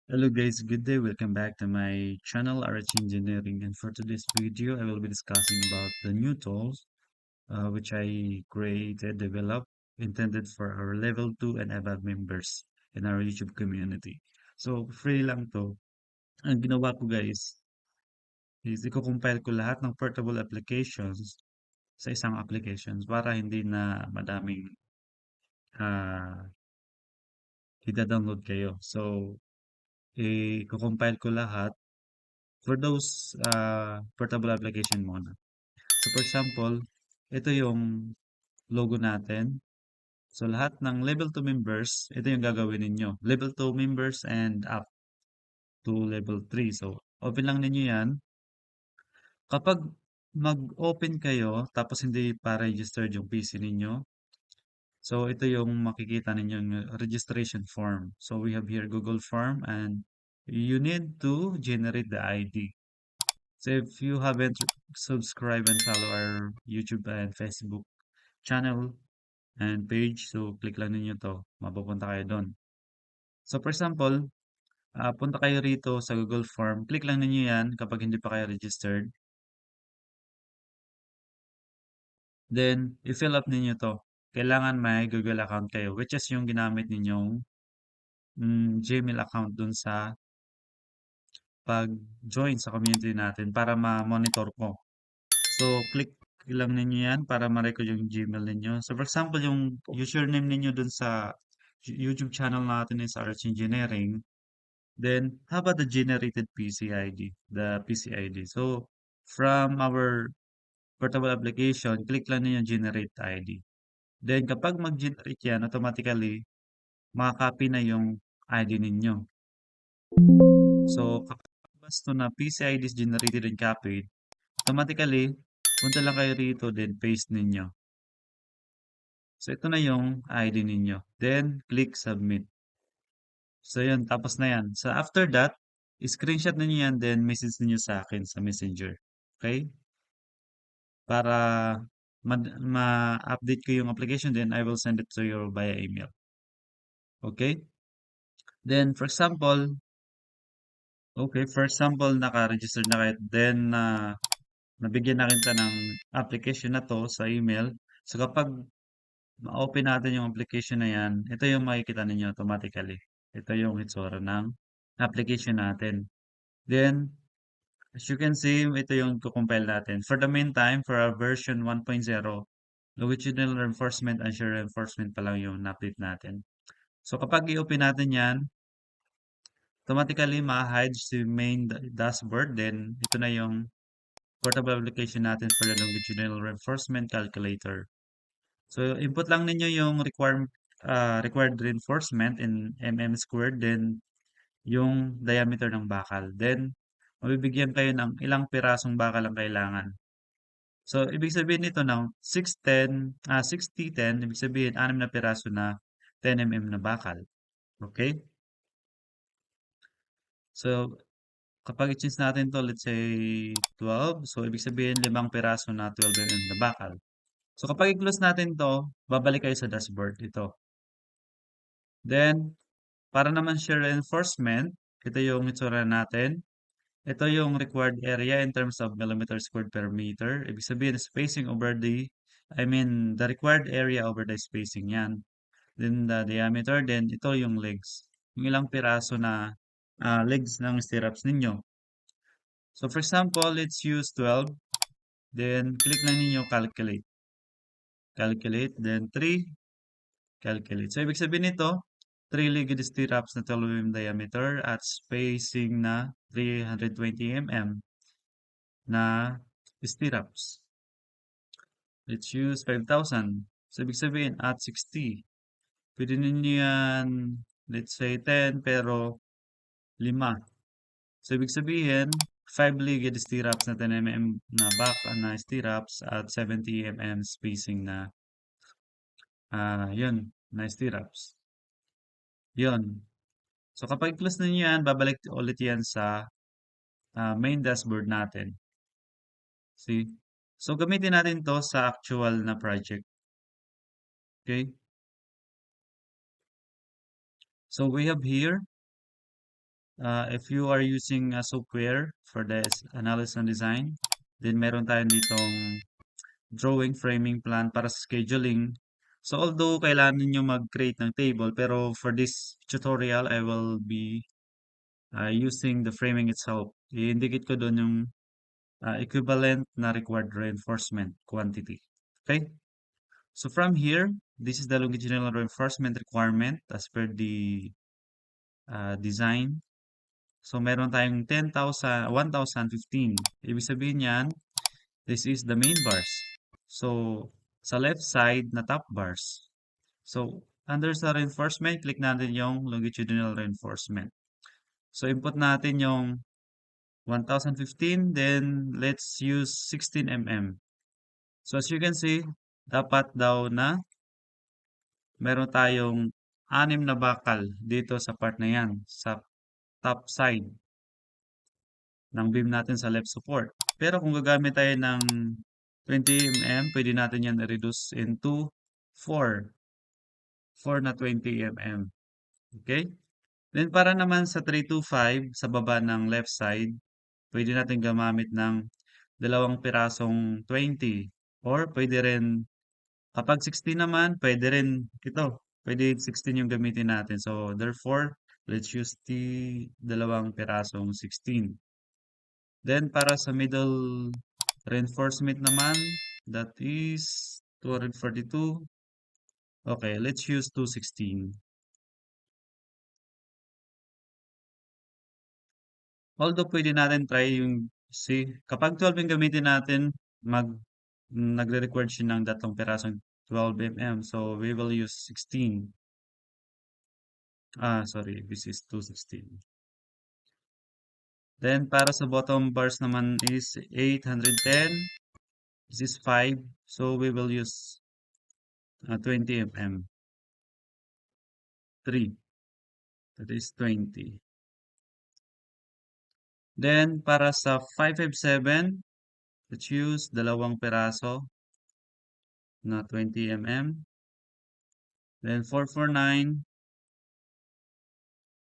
Hello guys, good day. Welcome back to my channel, RH Engineering. And for today's video, I will be discussing about the new tools which I created, developed, intended for our level 2 and above members in our YouTube community. So, free lang to. Ang ginawa ko guys is i-compile ko lahat ng portable applications sa isang applications para hindi na madaming uh, i-download kayo. So, i-compile ko lahat for those portable application muna. So for example, ito yung logo natin. So lahat ng level 2 members, ito yung gagawin ninyo. Level 2 members and up to level 3. So open lang ninyo yan. Kapag mag-open kayo, tapos hindi pa registered yung PC ninyo, so ito yung makikita ninyo yung registration form. So we have here Google form and you need to generate the ID. So if you haven't subscribed and follow our YouTube and Facebook channel and page, so click lang ninyo to, mapupunta kayo doon. So for example, punta kayo rito sa Google Form, click lang ninyo yan kapag hindi pa kayo registered. Then, i-fill up ninyo to. Kailangan may Google account kayo, which is yung ginamit ninyong Gmail account dun sa pag-join sa community natin para ma-monitor ko. So, click lang ninyo yan para ma-record yung Gmail ninyo. So, for example, yung username ninyo dun sa YouTube channel natin is RH Engineering. Then, how about the generated PC ID? The PC ID. So, from our portable application, click lang ninyo generate ID. Then, kapag mag-generate yan, automatically, makakopy na yung ID ninyo. So, kapag basta na PC ID is generated and copied, automatically, punta lang kayo rito, then paste ninyo. So, ito na yung ID ninyo. Then, click submit. So, yun. Tapos na yan. So, after that, screenshot ninyo yan, then message ninyo sa akin sa Messenger. Okay? Para ma-update ko yung application, then I will send it to you via email. Okay? Then, for example, naka-register na kayo. Then, nabigyan na kita ng application na to sa email. So, kapag ma-open natin yung application na yan, ito yung makikita ninyo automatically. Ito yung itsura ng application natin. Then, as you can see, ito yung kukumpile natin. For the meantime, for our version 1.0, longitudinal reinforcement and shear reinforcement pa lang yung na-update natin. So, kapag i-open natin yan, automatically ma-hide si main dashboard. Then, ito na yung portable application natin for the longitudinal reinforcement calculator. So, input lang ninyo yung required reinforcement in mm squared, then yung diameter ng bakal. Then, mabibigyan kayo ng ilang pirasong bakal ang kailangan. So, ibig sabihin nito ng 60-10, ibig sabihin 6 na piraso na 10 na bakal. Okay? So, kapag i-change natin to, let's say 12, so ibig sabihin 5 piraso na 12 na bakal. So, kapag i-close natin to, babalik kayo sa dashboard. Ito. Then, para naman shear reinforcement, ito yung itsura natin. Ito yung required area in terms of millimeter squared per meter. Ibig sabihin, spacing over the required area over the spacing yan. Then the diameter, then ito yung legs. Yung ilang piraso na legs ng stirrups ninyo. So for example, let's use 12. Then click lang ninyo calculate. Calculate, then 3, calculate. So ibig sabihin nito, 3-legged stirrups na 12 mm diameter at spacing na 320 mm na stirrups. Let's use 5,000. So, ibig sabihin, at 60. Pwede ninyo yan, let's say 10, pero 5. So, ibig sabihin, 5-legged stirrups na 10 mm na back na stirrups at 70 mm spacing na, yun, na stirrups. Yun. So, kapag close na nyo yan, babalik ulit yan sa main dashboard natin. See? So, gamitin natin to sa actual na project. Okay? So, we have here If you are using a software for this analysis and design, then meron tayo ditong drawing, framing plan para sa scheduling. So although kailangan niyo mag-create ng table, pero for this tutorial, I will be using the framing itself. I-indicate ko doon yung equivalent na required reinforcement quantity. Okay? So from here, this is the longitudinal reinforcement requirement as per the design. So meron tayong 10,000, 1,015. Ibig sabihin yan, this is the main bars. So sa left side na top bars. So under sa reinforcement, click natin yung longitudinal reinforcement. So input natin yung 1,015, then let's use 16 mm. So as you can see, dapat daw na meron tayong 6 na bakal dito sa part na yan, sa top side ng beam natin sa left support. Pero kung gagamit tayo ng 20 mm, pwede natin yan i-reduce into 4. 4 na 20 mm. Okay? Then para naman sa 325 sa baba ng left side, pwede natin gumamit ng dalawang pirasong 20. Or pwede rin, kapag 16 naman, pwede rin ito. Pwede 16 yung gamitin natin. So therefore, let's use the dalawang pirasong 16. Then para sa middle reinforcement naman, that is 242. Okay, let's use 216. Although pwede natin try yung see, kapag 12 yung gamitin natin, nagre-record siya ng datong pirasong 12 mm. So we will use 16. Sorry, this is 216. Then para sa bottom bars naman is 810. This is 5. So we will use 20 mm. 3. That is 20. Then para sa 557, let's use dalawang piraso na 20 mm. Then 449,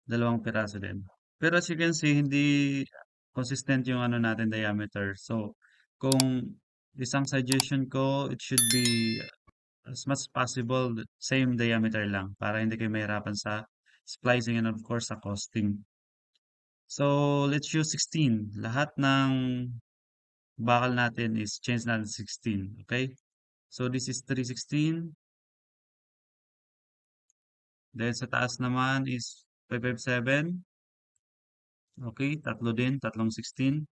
dalawang piraso din. Pero as you can see, hindi consistent yung ano natin diameter. So, kung isang suggestion ko, it should be as much as possible same diameter lang para hindi kayo mahirapan sa splicing and of course sa costing. So, let's use 16. Lahat ng bakal natin is change natin 16. Okay? So, this is 316. Then sa taas naman is 557. Okay, tatlo din, tatlong 16.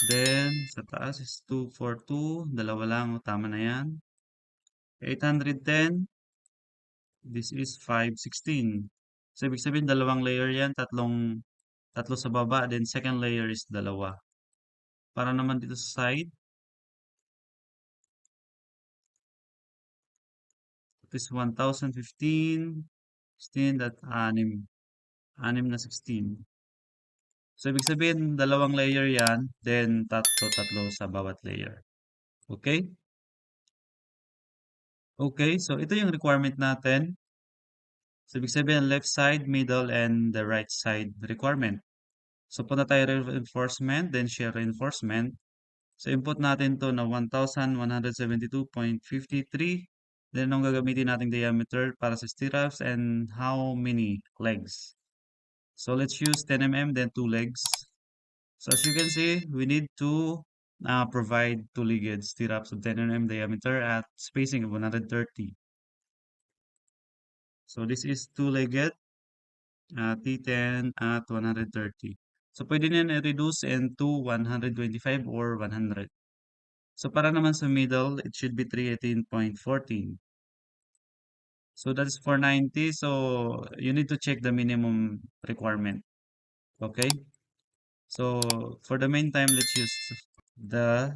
Then, sa taas is 242. Dalawa lang, tama na yan. 810. This is 516. So, ibig sabihin, dalawang layer yan. Tatlo sa baba. Then, second layer is dalawa. Para naman dito sa side, it is 1,015. 16, that 6. 6 na 16. So, ibig sabihin, dalawang layer yan. Then, tatlo sa bawat layer. Okay? Okay, so ito yung requirement natin. So, ibig sabihin, left side, middle, and the right side requirement. So, punta tayo reinforcement, then shear reinforcement. So, input natin to na 1,172.53. Then, anong gagamitin nating diameter para sa stirrups and how many legs. So, let's use 10 mm, then 2 legs. So, as you can see, we need to provide two-legged stirrups of 10 mm diameter at spacing of 130. So, this is two-legged T10 at 130. So, pwede nyo i-reduce into 125 or 100. So, para naman sa middle, it should be 318.14. So, that is 490. So, you need to check the minimum requirement. Okay? So, for the meantime, let's use the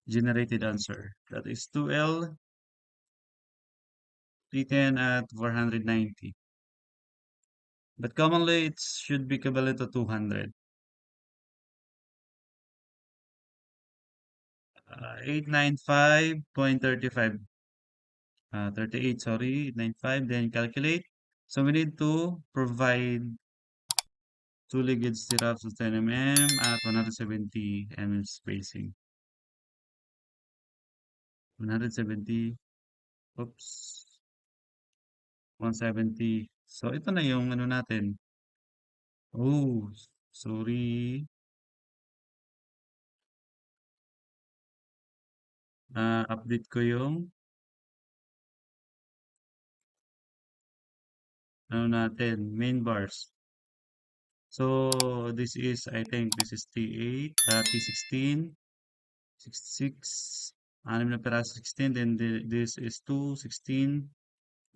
generated answer. That is 2L, T10 at 490. But commonly, it should be equivalent to 200. 895.35. 38, sorry, 895. Then calculate. So we need to provide two legged stirrups of 10 mm at 170 mm spacing. 170, oops, 170. So ito na yung ano natin. Oh, sorry. Update ko yung ano natin, main bars. So this is, I think this is T8, T16, 66, anim na piraso 16, then this is 2, 16,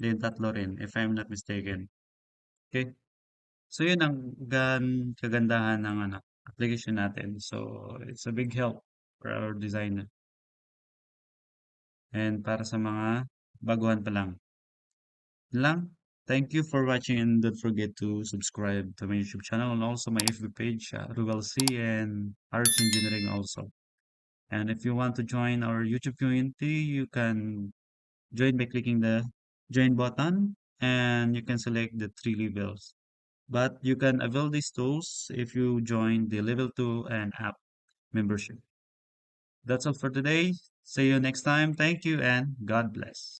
then tatlo rin, if I'm not mistaken. Okay. So yun ang kagandahan ng ano, application natin. So it's a big help for our designer and para sa mga baguhan pa lang. Yun lang. Thank you for watching and don't forget to subscribe to my YouTube channel and also my FB page, Ruel C and Arts Engineering also. And if you want to join our YouTube community, you can join by clicking the join button and you can select the three levels. But you can avail these tools if you join the level 2 and app membership. That's all for today. See you next time. Thank you and God bless.